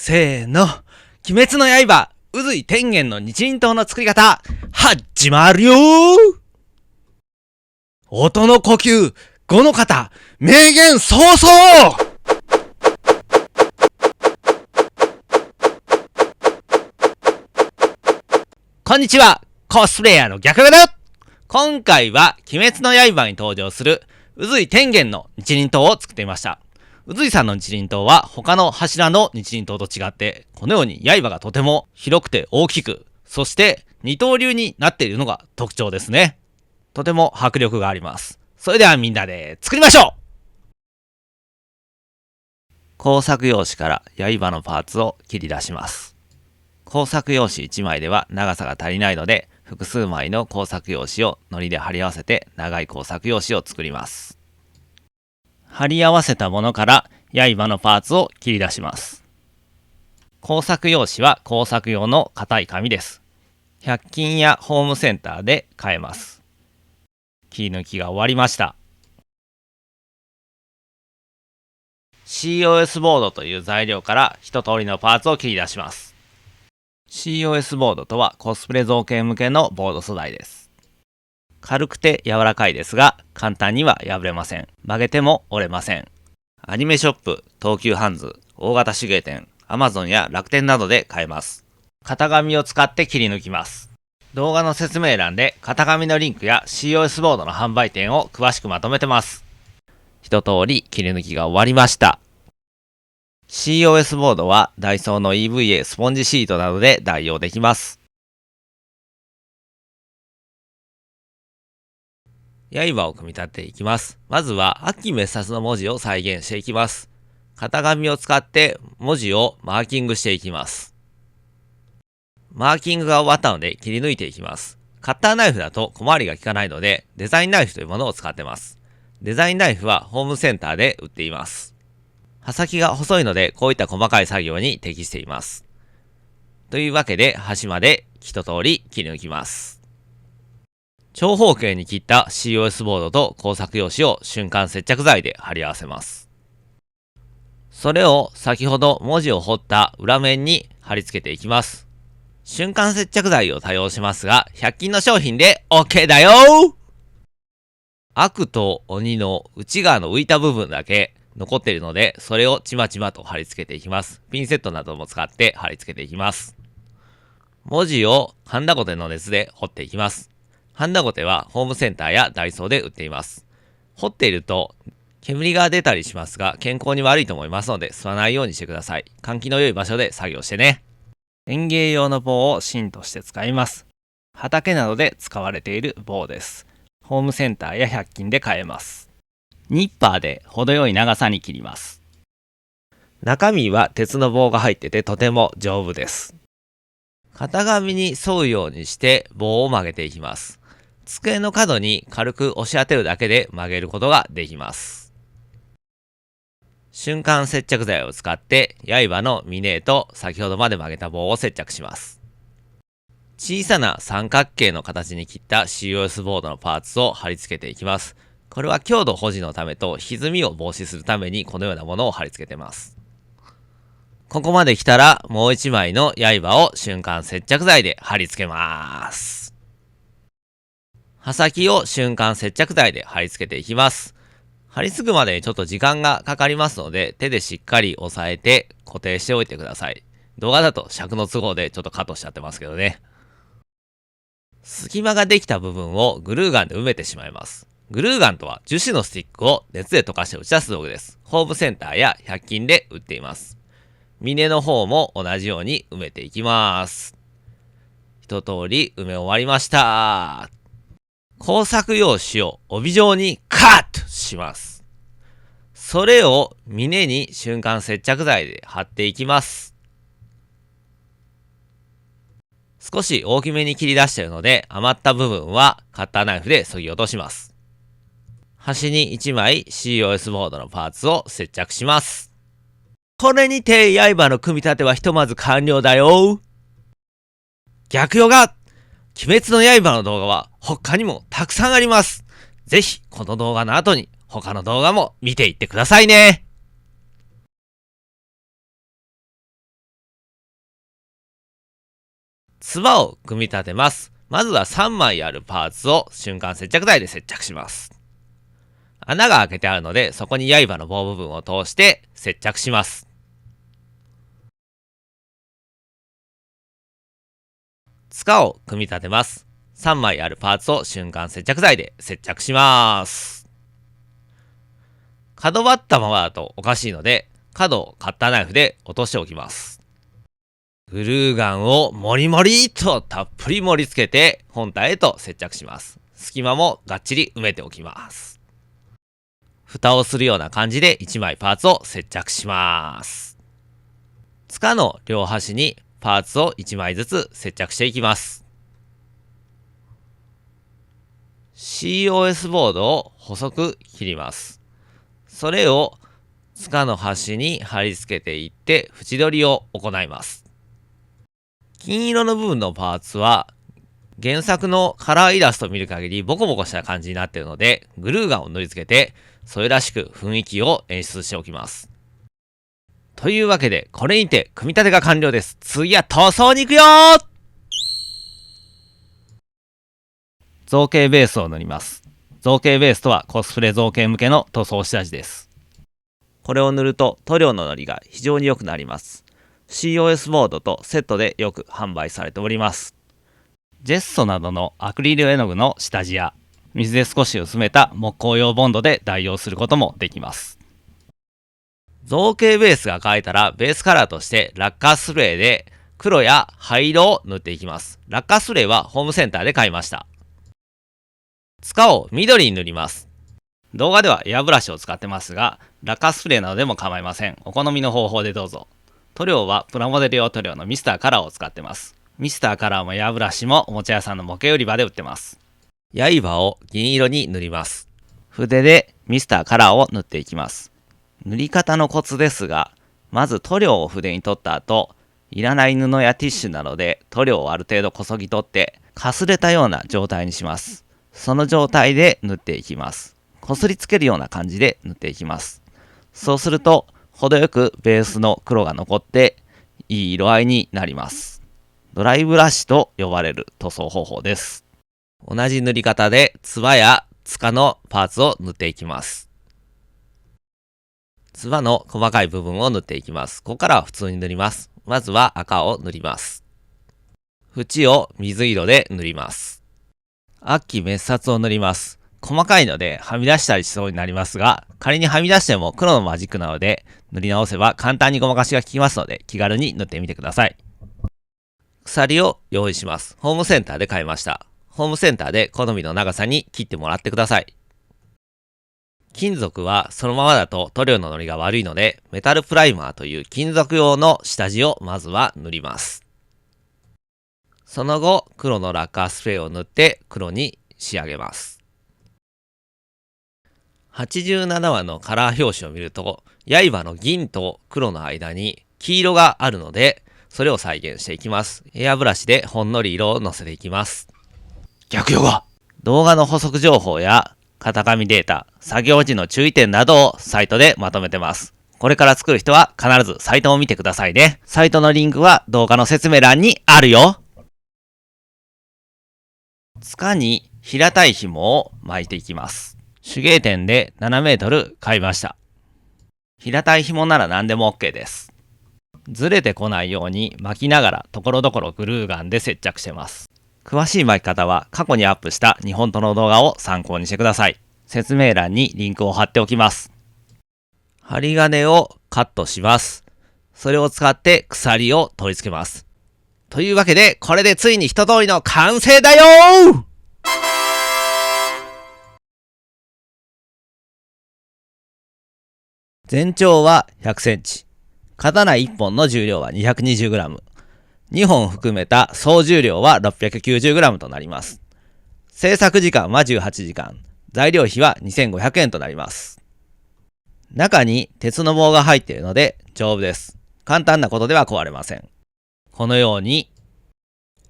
せーの。鬼滅の刃、宇髄天元の日輪刀の作り方、始まるよー。音の呼吸、語の型、名言早々。こんにちは、コスプレイヤーの逆だ。今回は鬼滅の刃に登場する宇髄天元の日輪刀を作ってみました。宇髄さんの日輪刀は他の柱の日輪刀と違って、このように刃がとても広くて大きく、そして二刀流になっているのが特徴ですね。とても迫力があります。それではみんなで作りましょう。工作用紙から刃のパーツを切り出します。工作用紙1枚では長さが足りないので、複数枚の工作用紙を糊で貼り合わせて長い工作用紙を作ります。貼り合わせたものから刃のパーツを切り出します。工作用紙は工作用の硬い紙です。100均やホームセンターで買えます。切り抜きが終わりました。COS ボードという材料から一通りのパーツを切り出します。COS ボードとはコスプレ造形向けのボード素材です。軽くて柔らかいですが、簡単には破れません。曲げても折れません。アニメショップ、東急ハンズ、大型手芸店、Amazon や楽天などで買えます。型紙を使って切り抜きます。動画の説明欄で型紙のリンクや COS ボードの販売店を詳しくまとめてます。一通り切り抜きが終わりました。COS ボードはダイソーの EVA スポンジシートなどで代用できます。刃を組み立てていきます。まずは秋滅殺の文字を再現していきます。型紙を使って文字をマーキングしていきます。マーキングが終わったので切り抜いていきます。カッターナイフだと小回りが効かないのでデザインナイフというものを使ってます。デザインナイフはホームセンターで売っています。刃先が細いのでこういった細かい作業に適しています。というわけで端まで一通り切り抜きます。長方形に切った COS ボードと工作用紙を瞬間接着剤で貼り合わせます。それを先ほど文字を彫った裏面に貼り付けていきます。瞬間接着剤を多用しますが、100均の商品で OK だよ。悪と鬼の内側の浮いた部分だけ残っているので、それをちまちまと貼り付けていきます。ピンセットなども使って貼り付けていきます。文字をハンダゴテの熱で彫っていきます。ハンダゴテはホームセンターやダイソーで売っています。彫っていると煙が出たりしますが健康に悪いと思いますので吸わないようにしてください。換気の良い場所で作業してね。園芸用の棒を芯として使います。畑などで使われている棒です。ホームセンターや100均で買えます。ニッパーで程よい長さに切ります。中身は鉄の棒が入っててとても丈夫です。型紙に沿うようにして棒を曲げていきます。机の角に軽く押し当てるだけで曲げることができます。瞬間接着剤を使って刃の峰へと先ほどまで曲げた棒を接着します。小さな三角形の形に切った COS ボードのパーツを貼り付けていきます。これは強度保持のためと歪みを防止するためにこのようなものを貼り付けてます。ここまで来たらもう一枚の刃を瞬間接着剤で貼り付けます。刃先を瞬間接着剤で貼り付けていきます。貼り付くまでにちょっと時間がかかりますので手でしっかり押さえて固定しておいてください。動画だと尺の都合でちょっとカットしちゃってますけどね。隙間ができた部分をグルーガンで埋めてしまいます。グルーガンとは樹脂のスティックを熱で溶かして打ち出す道具です。ホームセンターや100均で売っています。峰の方も同じように埋めていきます。一通り埋め終わりました。工作用紙を帯状にカットします。それを峰に瞬間接着剤で貼っていきます。少し大きめに切り出しているので余った部分はカッターナイフで削ぎ落とします。端に1枚 COS ボードのパーツを接着します。これにて刃の組み立てはひとまず完了だよ。逆ヨガ鬼滅の刃の動画は他にもたくさんあります。ぜひこの動画の後に他の動画も見ていってくださいね。つばを組み立てます。まずは3枚あるパーツを瞬間接着剤で接着します。穴が開けてあるので、そこに刃の棒部分を通して接着します。柄を組み立てます。3枚あるパーツを瞬間接着剤で接着します。角張ったままだとおかしいので、角をカッターナイフで落としておきます。グルーガンをもりもりとたっぷり盛り付けて本体へと接着します。隙間もがっちり埋めておきます。蓋をするような感じで1枚パーツを接着します。柄の両端にパーツを1枚ずつ接着していきます。COS ボードを細く切ります。それを柄の端に貼り付けていって縁取りを行います。金色の部分のパーツは原作のカラーイラストを見る限りボコボコした感じになっているので、グルーガンを塗り付けてそれらしく雰囲気を演出しておきます。というわけでこれにて組み立てが完了です。次は塗装に行くよー。造形ベースを塗ります。造形ベースとはコスプレ造形向けの塗装下地です。これを塗ると塗料ののりが非常に良くなります。COS ボードとセットでよく販売されております。ジェッソなどのアクリル絵の具の下地や水で少し薄めた木工用ボンドで代用することもできます。造形ベースが乾いたらベースカラーとしてラッカースプレーで黒や灰色を塗っていきます。ラッカースプレーはホームセンターで買いました。柄を緑に塗ります。動画ではエアブラシを使ってますが、ラッカースプレーなどでも構いません。お好みの方法でどうぞ。塗料はプラモデル用塗料のミスターカラーを使ってます。ミスターカラーもエアブラシもおもちゃ屋さんの模型売り場で売ってます。刃を銀色に塗ります。筆でミスターカラーを塗っていきます。塗り方のコツですが、まず塗料を筆に取った後、いらない布やティッシュなどで塗料をある程度こそぎ取ってかすれたような状態にします。その状態で塗っていきます。こすりつけるような感じで塗っていきます。そうすると程よくベースの黒が残っていい色合いになります。ドライブラシと呼ばれる塗装方法です。同じ塗り方でつばや柄のパーツを塗っていきます。つばの細かい部分を塗っていきます。ここからは普通に塗ります。まずは赤を塗ります。縁を水色で塗ります。秋滅殺を塗ります。細かいのではみ出したりしそうになりますが、仮にはみ出しても黒のマジックなので塗り直せば簡単にごまかしが効きますので気軽に塗ってみてください。鎖を用意します。ホームセンターで買いました。ホームセンターで好みの長さに切ってもらってください。金属はそのままだと塗料ののりが悪いので、メタルプライマーという金属用の下地をまずは塗ります。その後、黒のラッカースプレーを塗って黒に仕上げます。87話のカラー表紙を見ると、刃の銀と黒の間に黄色があるので、それを再現していきます。エアブラシでほんのり色をのせていきます。逆用が動画の補足情報や型紙データ、作業時の注意点などをサイトでまとめてます。これから作る人は必ずサイトを見てくださいね。サイトのリンクは動画の説明欄にあるよ。柄に平たい紐を巻いていきます。手芸店で7メートル買いました。平たい紐なら何でも OK です。ずれてこないように巻きながらところどころグルーガンで接着してます。詳しい巻き方は過去にアップした2本との動画を参考にしてください。説明欄にリンクを貼っておきます。針金をカットします。それを使って鎖を取り付けます。というわけで、これでついに一通りの完成だよー。全長は100センチ。刀1本の重量は 220g。2本含めた総重量は 690g となります。制作時間は18時間。材料費は2500円となります。中に鉄の棒が入っているので丈夫です。簡単なことでは壊れません。このように、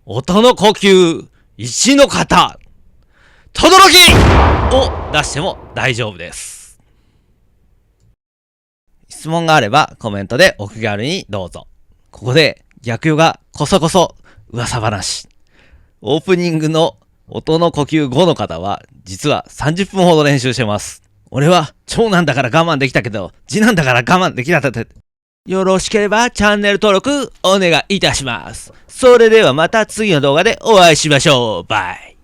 音の呼吸、石の型、とどろきを出しても大丈夫です。質問があればコメントでお気軽にどうぞ。ここで逆用がこそこそ噂話。オープニングの音の呼吸5の方は、実は30分ほど練習してます。俺は長男だから我慢できたけど、次男だから我慢できなかった。よろしければチャンネル登録お願いいたします。それではまた次の動画でお会いしましょう。バイ。